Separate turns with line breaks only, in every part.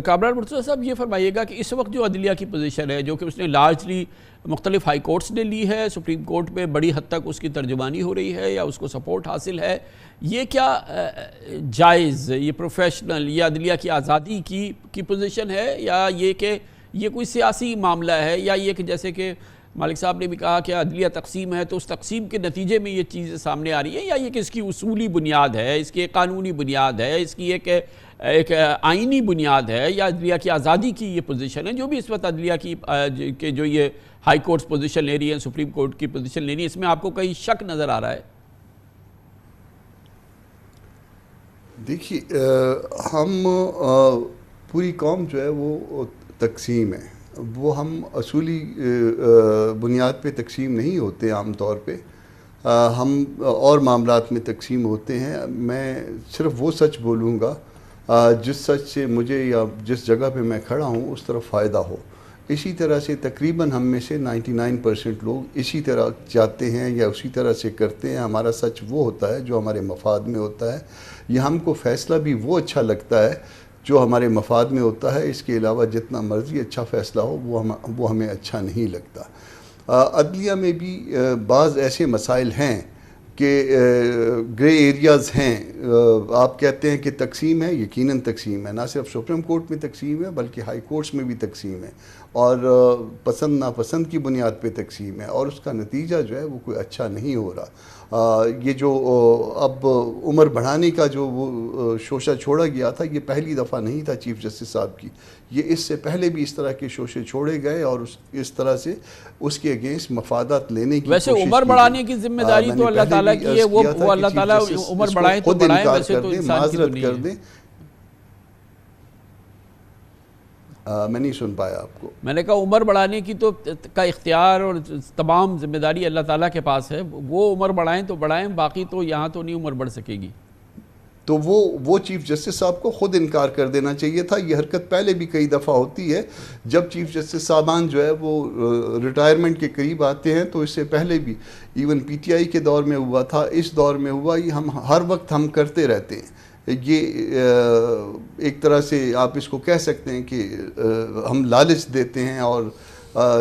کامران مرتضیٰ صاحب یہ فرمائیے گا کہ اس وقت جو عدلیہ کی پوزیشن ہے جو کہ اس نے لارجلی مختلف ہائی کورٹس نے لی ہے، سپریم کورٹ میں بڑی حد تک اس کی ترجمانی ہو رہی ہے یا اس کو سپورٹ حاصل ہے، یہ کیا جائز، یہ پروفیشنل، یہ عدلیہ کی آزادی کی پوزیشن ہے، یا یہ کہ یہ کوئی سیاسی معاملہ ہے، یا یہ کہ جیسے کہ مالک صاحب نے بھی کہا کہ عدلیہ تقسیم ہے تو اس تقسیم کے نتیجے میں یہ چیزیں سامنے آ رہی ہیں، یا یہ کہ اس کی اصولی بنیاد ہے، اس کی ایک قانونی بنیاد ہے، اس کی ایک آئینی بنیاد ہے، یا عدلیہ کی آزادی کی یہ پوزیشن ہے؟ جو بھی اس وقت عدلیہ کی جو یہ ہائی کورٹس پوزیشن لے رہی ہیں، سپریم کورٹ کی پوزیشن لے رہی ہیں، اس میں آپ کو کہیں شک نظر آ رہا ہے؟
دیکھیے، ہم پوری قوم جو ہے وہ تقسیم ہے، وہ ہم اصولی بنیاد پہ تقسیم نہیں ہوتے عام طور پہ، ہم اور معاملات میں تقسیم ہوتے ہیں۔ میں صرف وہ سچ بولوں گا جس سچ سے مجھے یا جس جگہ پہ میں کھڑا ہوں اس طرف فائدہ ہو۔ اسی طرح سے تقریباً ہم میں سے 99% لوگ اسی طرح چاہتے ہیں یا اسی طرح سے کرتے ہیں۔ ہمارا سچ وہ ہوتا ہے جو ہمارے مفاد میں ہوتا ہے، یا ہم کو فیصلہ بھی وہ اچھا لگتا ہے جو ہمارے مفاد میں ہوتا ہے۔ اس کے علاوہ جتنا مرضی اچھا فیصلہ ہو وہ ہمیں اچھا نہیں لگتا۔ عدلیہ میں بھی بعض ایسے مسائل ہیں کہ گرے ایریاز ہیں۔ آپ کہتے ہیں کہ تقسیم ہے، یقیناً تقسیم ہے، نہ صرف سپریم کورٹ میں تقسیم ہے بلکہ ہائی کورٹس میں بھی تقسیم ہے، اور پسند ناپسند کی بنیاد پہ تقسیم ہے، اور اس کا نتیجہ جو ہے وہ کوئی اچھا نہیں ہو رہا۔ یہ جو اب عمر بڑھانے کا جو وہ شوشہ چھوڑا گیا تھا، یہ پہلی دفعہ نہیں تھا چیف جسٹس صاحب کی، یہ اس سے پہلے بھی اس طرح کے شوشے چھوڑے گئے، اور اس طرح سے اس کے اگینسٹ مفادات لینے کی
ویسے عمر بڑھانے کی ذمہ داری تو اللہ تعالیٰ کی ہے، وہ اللہ تعالیٰ عمر بڑھائیں تو بڑھائیں، ویسے تو انسان کی تو نہیں ہے۔
میں نہیں سن پایا آپ کو۔
میں نے کہا عمر بڑھانے کی تو کا اختیار اور تمام ذمہ داری اللہ تعالیٰ کے پاس ہے، وہ عمر بڑھائیں تو بڑھائیں، باقی تو یہاں تو نہیں عمر بڑھ سکے گی۔
تو وہ چیف جسٹس صاحب کو خود انکار کر دینا چاہیے تھا۔ یہ حرکت پہلے بھی کئی دفعہ ہوتی ہے، جب چیف جسٹس صاحبان جو ہے وہ ریٹائرمنٹ کے قریب آتے ہیں، تو اس سے پہلے بھی ایون پی ٹی آئی کے دور میں ہوا تھا، اس دور میں ہوا، یہ ہم ہر وقت ہم کرتے رہتے ہیں۔ یہ ایک طرح سے آپ اس کو کہہ سکتے ہیں کہ ہم لالچ دیتے ہیں، اور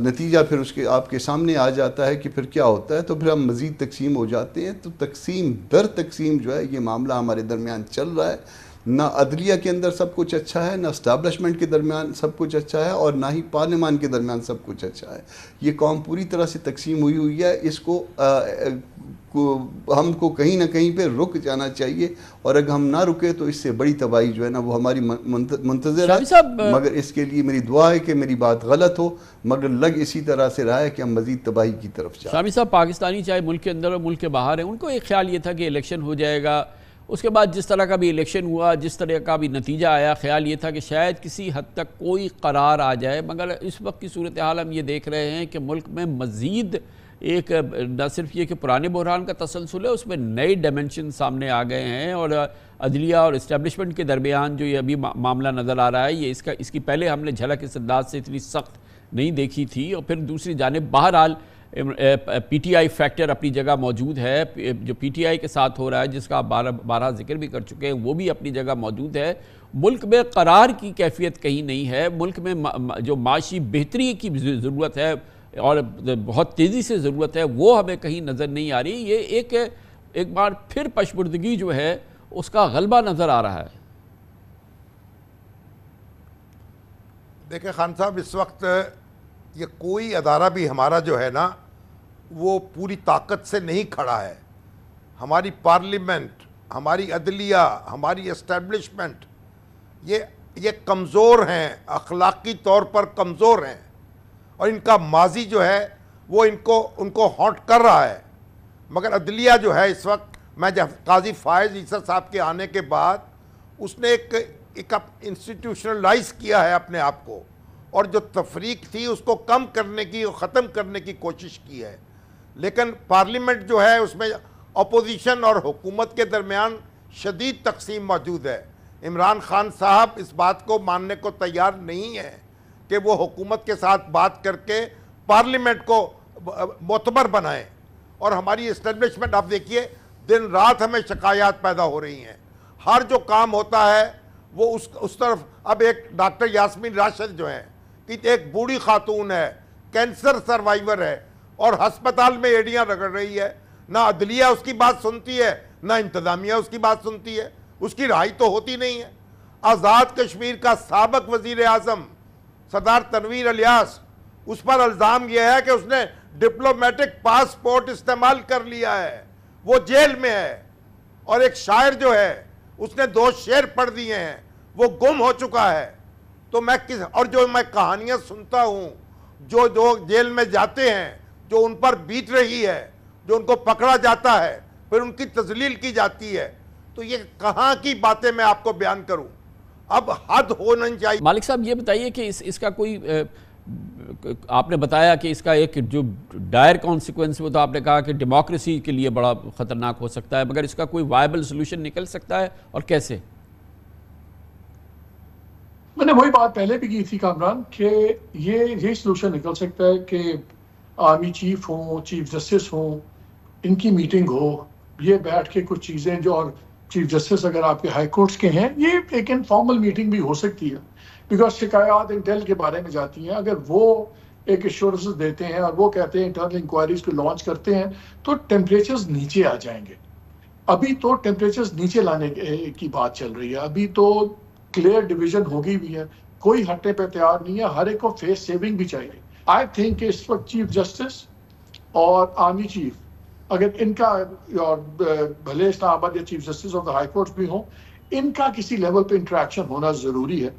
نتیجہ پھر اس کے آپ کے سامنے آ جاتا ہے کہ پھر کیا ہوتا ہے، تو پھر ہم مزید تقسیم ہو جاتے ہیں۔ تو تقسیم در تقسیم جو ہے یہ معاملہ ہمارے درمیان چل رہا ہے۔ نہ عدلیہ کے اندر سب کچھ اچھا ہے، نہ اسٹیبلشمنٹ کے درمیان سب کچھ اچھا ہے، اور نہ ہی پارلیمان کے درمیان سب کچھ اچھا ہے۔ یہ قوم پوری طرح سے تقسیم ہوئی ہے۔ اس کو ہم کو کہیں نہ کہیں پہ رک جانا چاہیے، اور اگر ہم نہ رکے تو اس سے بڑی تباہی جو ہے نا وہ ہماری منتظر ہے۔ مگر اس کے لیے میری دعا ہے کہ میری بات غلط ہو، مگر لگ اسی طرح سے رہا ہے کہ ہم مزید تباہی کی طرف جائیں۔
شامی صاحب، پاکستانی چاہے ملک کے اندر اور ملک کے باہر ہیں، ان کو ایک خیال یہ تھا کہ الیکشن ہو جائے گا، اس کے بعد جس طرح کا بھی الیکشن ہوا، جس طرح کا بھی نتیجہ آیا، خیال یہ تھا کہ شاید کسی حد تک کوئی قرار آ جائے، مگر اس وقت کی صورتحال ہم یہ دیکھ رہے ہیں کہ ملک میں مزید ایک نہ صرف یہ کہ پرانے بحران کا تسلسل ہے، اس میں نئے ڈائمنشن سامنے آ گئے ہیں، اور عدلیہ اور اسٹیبلشمنٹ کے درمیان جو یہ ابھی معاملہ نظر آ رہا ہے، یہ اس کی پہلے ہم نے جھلک اس انداز سے اتنی سخت نہیں دیکھی تھی، اور پھر دوسری جانب بہرحال پی ٹی آئی فیکٹر اپنی جگہ موجود ہے، جو پی ٹی آئی کے ساتھ ہو رہا ہے جس کا آپ بارہ ذکر بھی کر چکے ہیں، وہ بھی اپنی جگہ موجود ہے۔ ملک میں قرار کی کیفیت کہیں نہیں ہے، ملک میں جو معاشی بہتری کی ضرورت ہے اور بہت تیزی سے ضرورت ہے، وہ ہمیں کہیں نظر نہیں آ رہی۔ یہ ایک بار پھر پشمردگی جو ہے اس کا غلبہ نظر آ رہا ہے۔
دیکھیں خان صاحب، اس وقت یہ کوئی ادارہ بھی ہمارا جو ہے نا وہ پوری طاقت سے نہیں کھڑا ہے۔ ہماری پارلیمنٹ، ہماری عدلیہ، ہماری اسٹیبلشمنٹ یہ کمزور ہیں، اخلاقی طور پر کمزور ہیں، اور ان کا ماضی جو ہے وہ ان کو ہانٹ کر رہا ہے۔ مگر عدلیہ جو ہے اس وقت، میں جب قاضی فائز عیسیٰ صاحب کے آنے کے بعد اس نے ایک انسٹیٹیوشنلائز کیا ہے اپنے آپ کو، اور جو تفریق تھی اس کو کم کرنے کی اور ختم کرنے کی کوشش کی ہے۔ لیکن پارلیمنٹ جو ہے اس میں اپوزیشن اور حکومت کے درمیان شدید تقسیم موجود ہے۔ عمران خان صاحب اس بات کو ماننے کو تیار نہیں ہے کہ وہ حکومت کے ساتھ بات کر کے پارلیمنٹ کو معتبر بنائیں، اور ہماری اسٹیبلشمنٹ آپ دیکھیے دن رات ہمیں شکایات پیدا ہو رہی ہیں۔ ہر جو کام ہوتا ہے وہ اس طرف. اب ایک ڈاکٹر یاسمین راشد جو ہیں کہ ایک بوڑھی خاتون ہے, کینسر سروائیور ہے, اور ہسپتال میں ایڑیاں رگڑ رہی ہے, نہ عدلیہ اس کی بات سنتی ہے نہ انتظامیہ اس کی بات سنتی ہے, اس کی رہائی تو ہوتی نہیں ہے. آزاد کشمیر کا سابق وزیر اعظم سردار تنویر الیاس, اس پر الزام یہ ہے کہ اس نے ڈپلومیٹک پاسپورٹ استعمال کر لیا ہے, وہ جیل میں ہے. اور ایک شاعر جو ہے اس نے 2 شعر پڑھ دیے ہیں, وہ گم ہو چکا ہے. تو میں اور جو میں کہانیاں سنتا ہوں جو جیل میں جاتے ہیں, جو ان پر بیت رہی ہے, جو ان کو پکڑا جاتا ہے, پھر ان کی تذلیل کی جاتی ہے, تو یہ کہاں کی باتیں میں آپ کو بیان کروں. اب حد ہونا چاہیے.
مالک صاحب یہ بتائیے کہ اس کا کوئی آپ نے بتایا کہ اس کا ایک جو ڈائر کانسیکوینس وہ تو آپ نے کہا کہ ڈیموکریسی کے لیے بڑا خطرناک ہو سکتا ہے, مگر اس کا کوئی وائبل سلوشن نکل سکتا ہے اور کیسے؟
میں نے وہی بات پہلے بھی کی تھی کامران کہ یہ سلوشن نکل سکتا ہے کہ آرمی چیف ہوں, چیف جسٹس ہوں, ان کی میٹنگ ہو, یہ بیٹھ کے کچھ چیزیں جو, اور چیف جسٹس اگر آپ کے ہائی کورٹس کے ہیں, یہ ایک انفارمل میٹنگ بھی ہو سکتی ہے, بیکاز شکایات انٹیل کے بارے میں جاتی ہیں. اگر وہ ایک ایشورنس دیتے ہیں اور وہ کہتے ہیں انٹرنل انکوائریز کو لانچ کرتے ہیں تو ٹیمپریچرز نیچے آ جائیں گے. ابھی تو ٹیمپریچرز نیچے لانے کی بات چل رہی ہے, ابھی تو کلیئر ڈویژن ہوگی بھی ہے, کوئی ہٹنے پہ تیار نہیں ہے, ہر ایک کو فیس سیونگ بھی چاہیے. آئی تھنک کہ اس وقت چیف جسٹس اور آرمی چیف اگر ان کا, اور بھلے اسلام آباد یا chief justice of the high court بھی ہوں, ان کا کسی لیول پہ انٹریکشن ہونا ضروری ہے.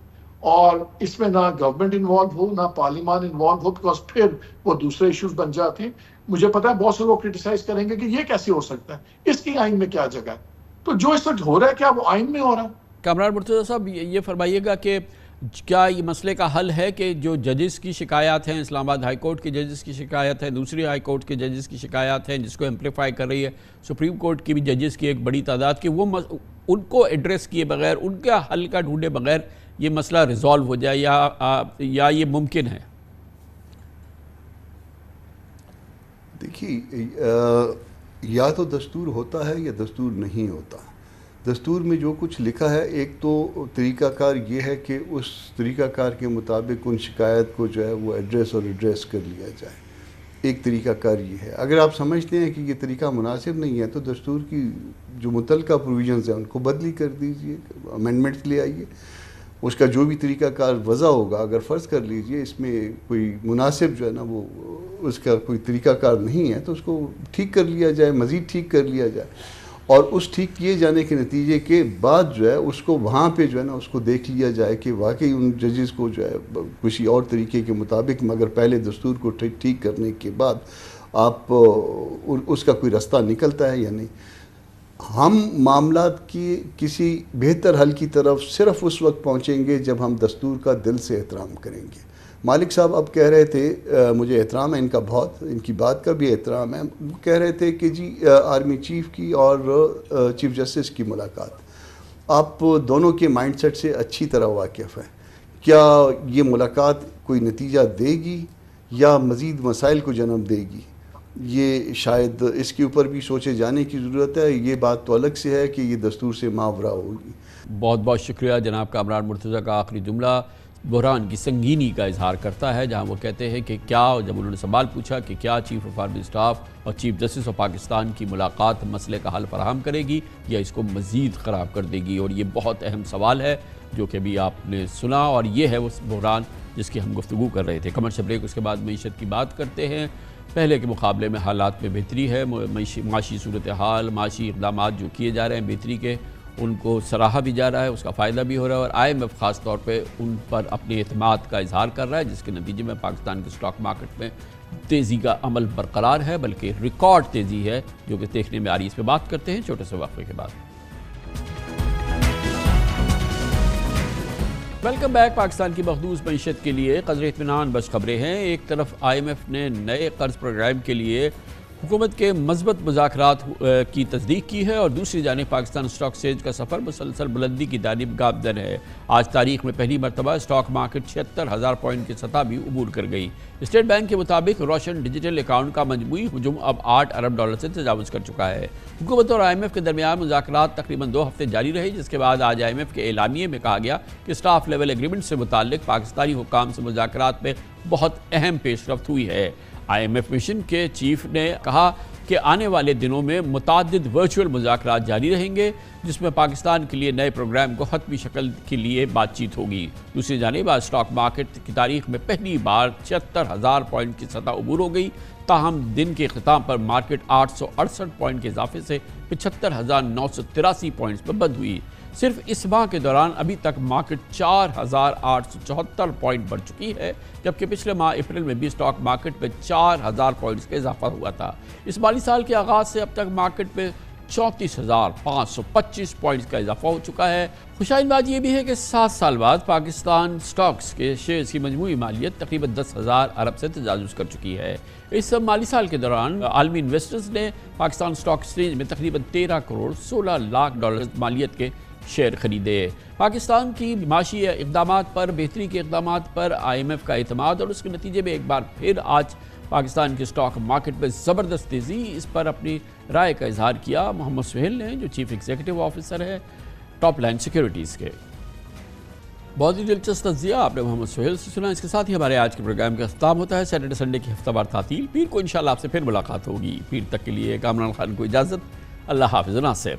اور اس میں نہ گورنمنٹ انوالو ہو نہ پارلیمان انوالو ہو, بیکاز پھر وہ دوسرے ایشوز بن جاتے ہیں. مجھے پتا ہے بہت سے لوگ کرٹیسائز کریں گے کہ یہ کیسے ہو سکتا ہے, اس کی آئین میں کیا جگہ ہے. تو جو اس وقت ہو رہا ہے کیا وہ آئین میں ہو رہا ہے؟
کامران مرتضیٰ صاحب یہ فرمائیے گا کہ کیا یہ مسئلے کا حل ہے کہ جو ججز کی شکایات ہیں, اسلام آباد ہائی کورٹ کے ججز کی شکایات ہیں, دوسری ہائی کورٹ کے ججز کی شکایات ہیں جس کو ایمپلیفائی کر رہی ہے سپریم کورٹ کی بھی ججز کی ایک بڑی تعداد, کہ وہ ان کو ایڈریس کیے بغیر, ان کا حل کا ڈھونڈے بغیر یہ مسئلہ ریزالو ہو جائے, یا یہ ممکن ہے؟
دیکھیے, یا تو دستور ہوتا ہے یا دستور نہیں ہوتا. دستور میں جو کچھ لکھا ہے, ایک تو طریقہ کار یہ ہے کہ اس طریقہ کار کے مطابق ان شکایت کو جو ہے وہ ایڈریس کر لیا جائے. ایک طریقہ کار یہ ہے. اگر آپ سمجھتے ہیں کہ یہ طریقہ مناسب نہیں ہے تو دستور کی جو متعلقہ پروویژنز ہیں ان کو بدلی کر دیجئے, امینڈمنٹس لے آئیے. اس کا جو بھی طریقہ کار وضع ہوگا, اگر فرض کر لیجئے اس میں کوئی مناسب جو ہے نا وہ اس کا کوئی طریقہ کار نہیں ہے تو اس کو ٹھیک کر لیا جائے, مزید ٹھیک کر لیا جائے. اور اس ٹھیک کیے جانے کے نتیجے کے بعد جو ہے اس کو وہاں پہ جو ہے نا اس کو دیکھ لیا جائے کہ واقعی ان ججز کو جو ہے کسی اور طریقے کے مطابق, مگر پہلے دستور کو ٹھیک کرنے کے بعد آپ اس کا کوئی رستہ نکلتا ہے یا نہیں. ہم معاملات کی کسی بہتر حل کی طرف صرف اس وقت پہنچیں گے جب ہم دستور کا دل سے احترام کریں گے. مالک صاحب اب کہہ رہے تھے, مجھے احترام ہے ان کا بہت, ان کی بات کا بھی احترام ہے, وہ کہہ رہے تھے کہ جی آرمی چیف کی اور چیف جسٹس کی ملاقات, آپ دونوں کے مائنڈ سیٹ سے اچھی طرح واقف ہیں. کیا یہ ملاقات کوئی نتیجہ دے گی یا مزید مسائل کو جنم دے گی, یہ شاید اس کے اوپر بھی سوچے جانے کی ضرورت ہے. یہ بات تو الگ سے ہے کہ یہ دستور سے ماورا ہوگی.
بہت بہت شکریہ جناب کامران مرتضیٰ کا آخری جملہ بحران کی سنگینی کا اظہار کرتا ہے, جہاں وہ کہتے ہیں کہ کیا, جب انہوں نے سوال پوچھا کہ کیا چیف آف آرمی اسٹاف اور چیف جسٹس آف پاکستان کی ملاقات مسئلے کا حل فراہم کرے گی یا اس کو مزید خراب کر دے گی, اور یہ بہت اہم سوال ہے جو کہ ابھی آپ نے سنا, اور یہ ہے وہ بحران جس کی ہم گفتگو کر رہے تھے. کمرشل بریک, اس کے بعد معیشت کی بات کرتے ہیں. پہلے کے مقابلے میں حالات میں بہتری ہے, معاشی صورتحال, معاشی اقدامات جو کیے جا رہے ہیں بہتری کے, ان کو سراہا بھی جا رہا ہے, اس کا فائدہ بھی ہو رہا ہے, اور آئی ایم ایف خاص طور پہ ان پر اپنے اعتماد کا اظہار کر رہا ہے, جس کے نتیجے میں پاکستان کے اسٹاک مارکیٹ میں تیزی کا عمل برقرار ہے, بلکہ ریکارڈ تیزی ہے جو کہ دیکھنے میں آ رہی ہے. اس پہ بات کرتے ہیں چھوٹے سے وقفے کے بعد. Welcome back. پاکستان کی مخدوز معیشت کے لیے قدر اطمینان بخش خبریں ہیں. ایک طرف آئی ایم ایف نے نئے قرض پروگرام کے لیے حکومت کے مثبت مذاکرات کی تصدیق کی ہے اور دوسری جانب پاکستان اسٹاک ایکسچینج کا سفر مسلسل بلندی کی جانب گامزن ہے۔ آج تاریخ میں پہلی مرتبہ اسٹاک مارکیٹ 76,000 پوائنٹ کی سطح بھی عبور کر گئی۔ اسٹیٹ بینک کے مطابق روشن ڈیجیٹل اکاؤنٹ کا مجموعی حجم اب $8 ارب سے تجاوز کر چکا ہے۔ حکومت اور IMF کے درمیان مذاکرات تقریباً 2 ہفتے جاری رہے، جس کے بعد آج IMF کے اعلامیے میں کہا گیا کہ اسٹاف لیول ایگریمنٹ سے متعلق پاکستانی حکام سے مذاکرات میں بہت اہم پیش رفت ہوئی ہے۔ IMF مشن کے چیف نے کہا کہ آنے والے دنوں میں متعدد ورچوئل مذاکرات جاری رہیں گے، جس میں پاکستان کے لیے نئے پروگرام کو حتمی شکل کے لیے بات چیت ہوگی۔ دوسری جانب آج اسٹاک مارکیٹ کی تاریخ میں پہلی بار 76,000 پوائنٹ کی سطح عبور ہو گئی، تاہم دن کے اختتام پر مارکیٹ 868 پوائنٹ کے اضافے سے 75,983 پوائنٹس پر بند ہوئی۔ صرف اس ماہ کے دوران ابھی تک مارکیٹ 4,874 پوائنٹ بڑھ چکی ہے، جبکہ پچھلے ماہ اپریل میں بھی اسٹاک مارکیٹ میں 4,000 پوائنٹس کا اضافہ ہوا تھا۔ اس مالی سال کے آغاز سے اب تک مارکیٹ میں 34,525 پوائنٹس کا اضافہ ہو چکا ہے۔ خوشائن بات یہ بھی ہے کہ 7 سال بعد پاکستان سٹاکس کے شیئرز کی مجموعی مالیت تقریباً 10,000 ارب سے تجاوز کر چکی ہے۔ اس مالی سال کے دوران عالمی انویسٹرز نے پاکستان سٹاک ایکسچینج میں تقریباً 13 کروڑ 16 لاکھ ڈالر مالیت کے شیئر خریدے۔ پاکستان کی معاشی اقدامات پر، بہتری کے اقدامات پر IMF کا اعتماد اور اس کے نتیجے میں ایک بار پھر آج پاکستان کے اسٹاک مارکیٹ میں زبردست تیزی، اس پر اپنی رائے کا اظہار کیا محمد سہیل نے، جو چیف ایگزیکٹو آفیسر ہے ٹاپ لائن سیکیورٹیز کے۔ بہت ہی دلچسپ تجزیہ آپ نے محمد سہیل سے سنا۔ اس کے ساتھ ہی ہمارے آج کے پروگرام کا اختتام ہوتا ہے۔ سیٹرڈے سنڈے کی ہفتہ وار تعطیل، پیر کو انشاءاللہ آپ سے پھر ملاقات ہوگی۔ پیر تک کے لیے کامران خان کو اجازت۔ اللہ حافظ ناصر۔